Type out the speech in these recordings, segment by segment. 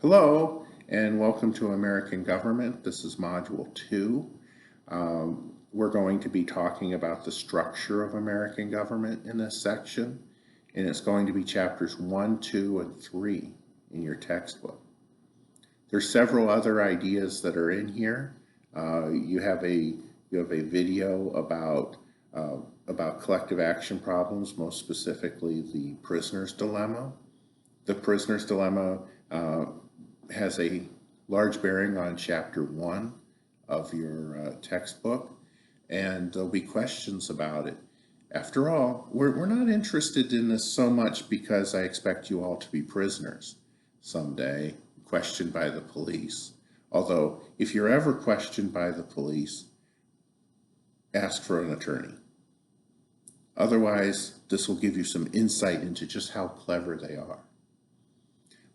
Hello, and welcome to American Government. This is Module 2. We're going to be talking about the structure of American government in this section, and it's going to be chapters 1, 2, and 3 in your textbook. There's several other ideas that are in here. You have a video about collective action problems, most specifically the prisoner's dilemma. The prisoner's dilemma has a large bearing on chapter 1 of your textbook, and there'll be questions about it. After all, we're not interested in this so much because I expect you all to be prisoners someday, questioned by the police. Although, if you're ever questioned by the police, ask for an attorney. Otherwise, this will give you some insight into just how clever they are.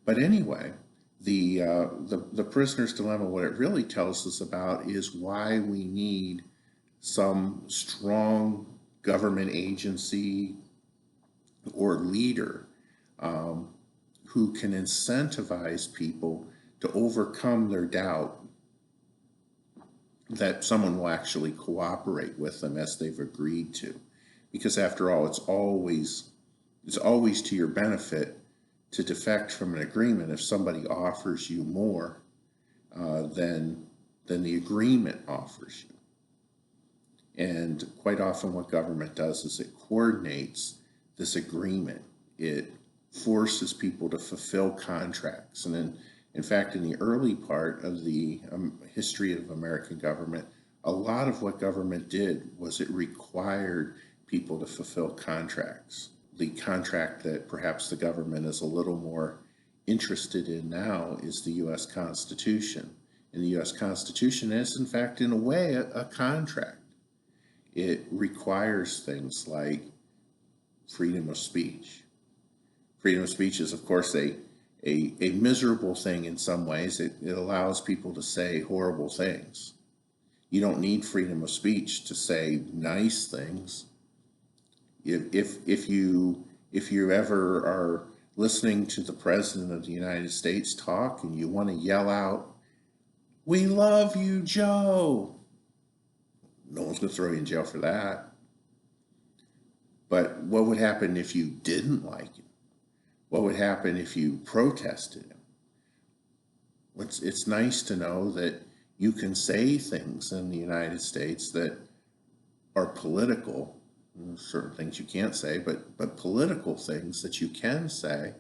But anyway, the prisoner's dilemma, what it really tells us about is why we need some strong government agency or leader who can incentivize people to overcome their doubt that someone will actually cooperate with them as they've agreed to. Because after all, it's always to your benefit to defect from an agreement if somebody offers you more than the agreement offers you. And quite often what government does is it coordinates this agreement. It forces people to fulfill contracts. And in fact, in the early part of the history of American government, a lot of what government did was it required people to fulfill contracts. The contract that perhaps the government is a little more interested in now is the U.S. Constitution. And the U.S. Constitution is, in fact, in a way, a contract. It requires things like freedom of speech. Freedom of speech is, of course, a miserable thing in some ways. It allows people to say horrible things. You don't need freedom of speech to say nice things. If you ever are listening to the President of the United States talk and you want to yell out, "We love you, Joe," no one's going to throw you in jail for that. But what would happen if you didn't like him? What would happen if you protested him? It's nice to know that you can say things in the United States that are political. Certain things you can't say, but political things that you can say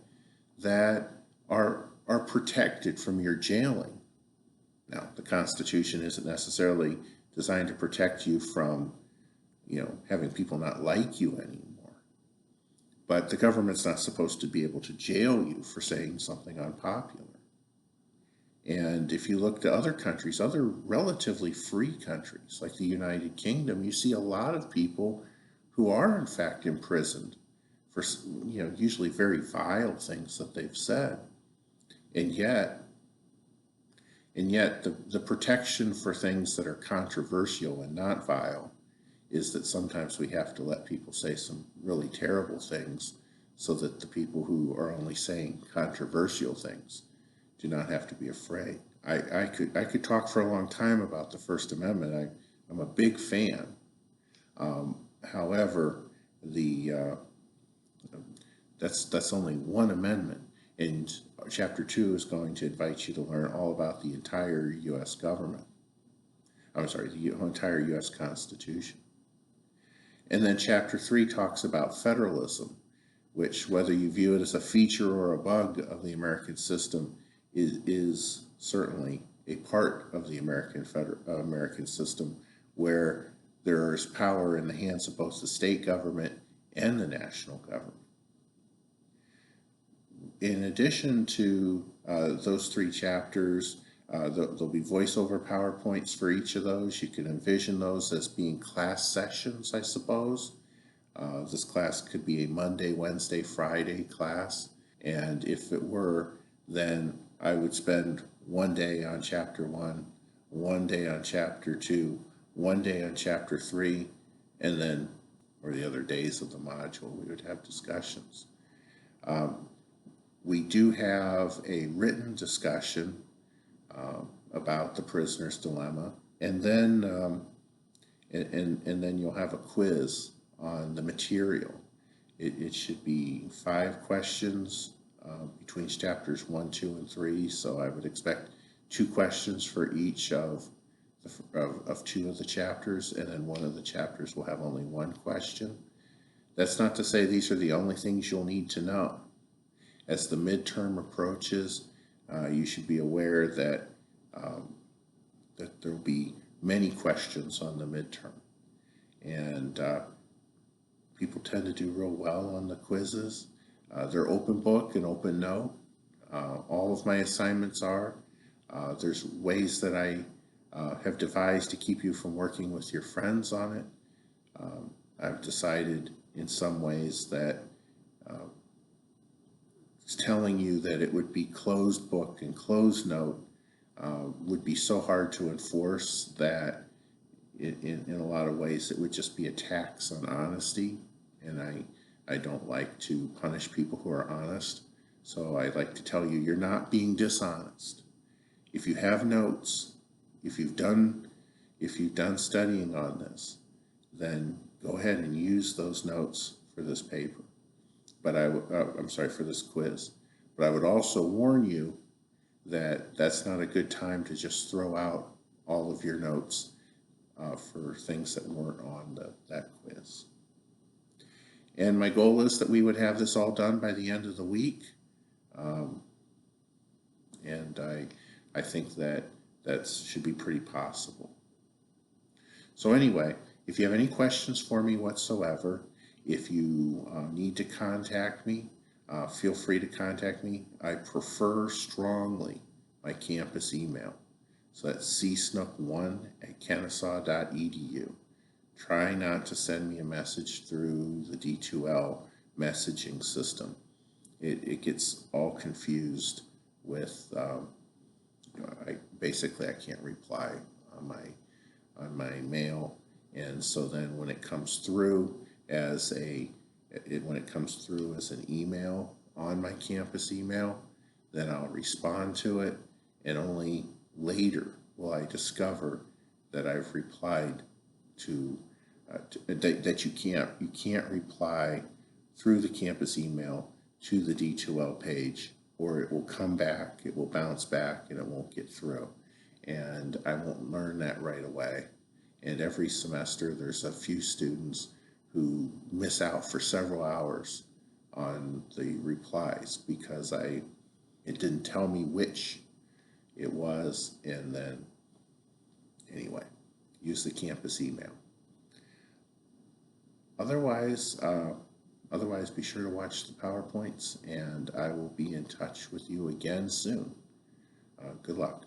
that are protected from your jailing. Now, the Constitution isn't necessarily designed to protect you from, having people not like you anymore. But the government's not supposed to be able to jail you for saying something unpopular. And if you look to other countries, other relatively free countries like the United Kingdom, you see a lot of people who are in fact imprisoned for usually very vile things that they've said. And yet the protection for things that are controversial and not vile is that sometimes we have to let people say some really terrible things so that the people who are only saying controversial things do not have to be afraid. I could talk for a long time about the First Amendment. I'm a big fan. However, that's only one amendment, and Chapter 2 is going to invite you to learn all about the entire U.S. government. I'm sorry, the entire U.S. Constitution. And then Chapter 3 talks about federalism, which, whether you view it as a feature or a bug of the American system, is certainly a part of the American system where there is power in the hands of both the state government and the national government. In addition to those 3 chapters, there'll be voiceover PowerPoints for each of those. You can envision those as being class sessions, I suppose. This class could be a Monday, Wednesday, Friday class. And if it were, then I would spend one day on Chapter 1, one day on Chapter 2, one day on Chapter 3, and then, or the other days of the module, we would have discussions. We do have a written discussion about the prisoner's dilemma, and then and then you'll have a quiz on the material. It should be 5 questions between chapters 1, 2, and 3. So I would expect 2 questions for each of 2 of the chapters, and then one of the chapters will have only 1 question. That's not to say these are the only things you'll need to know. As the midterm approaches, you should be aware that there will be many questions on the midterm, and people tend to do real well on the quizzes. They're open book and open note. All of my assignments are. There's ways that I have devised to keep you from working with your friends on it. I've decided in some ways that telling you that it would be closed book and closed note would be so hard to enforce that in a lot of ways it would just be a tax on honesty, and I don't like to punish people who are honest. So I like to tell you, you're not being dishonest. If you have notes, if you've done studying on this, then go ahead and use those notes for this paper. But I'm sorry, for this quiz. But I would also warn you that that's not a good time to just throw out all of your notes for things that weren't on that quiz. And my goal is that we would have this all done by the end of the week. And I think that should be pretty possible. So anyway, if you have any questions for me whatsoever, if you need to contact me, feel free to contact me. I prefer strongly my campus email. So that's csnook1@kennesaw.edu. Try not to send me a message through the D2L messaging system. It gets all confused with, I can't reply on my mail. And so then when it comes through as an email on my campus email, then I'll respond to it, and only later will I discover that I've replied to that you can't reply through the campus email to the D2L page, or it will come back, it will bounce back, and it won't get through. And I won't learn that right away. And every semester there's a few students who miss out for several hours on the replies because it didn't tell me which it was. And then anyway, use the campus email. Otherwise, be sure to watch the PowerPoints, and I will be in touch with you again soon. Good luck.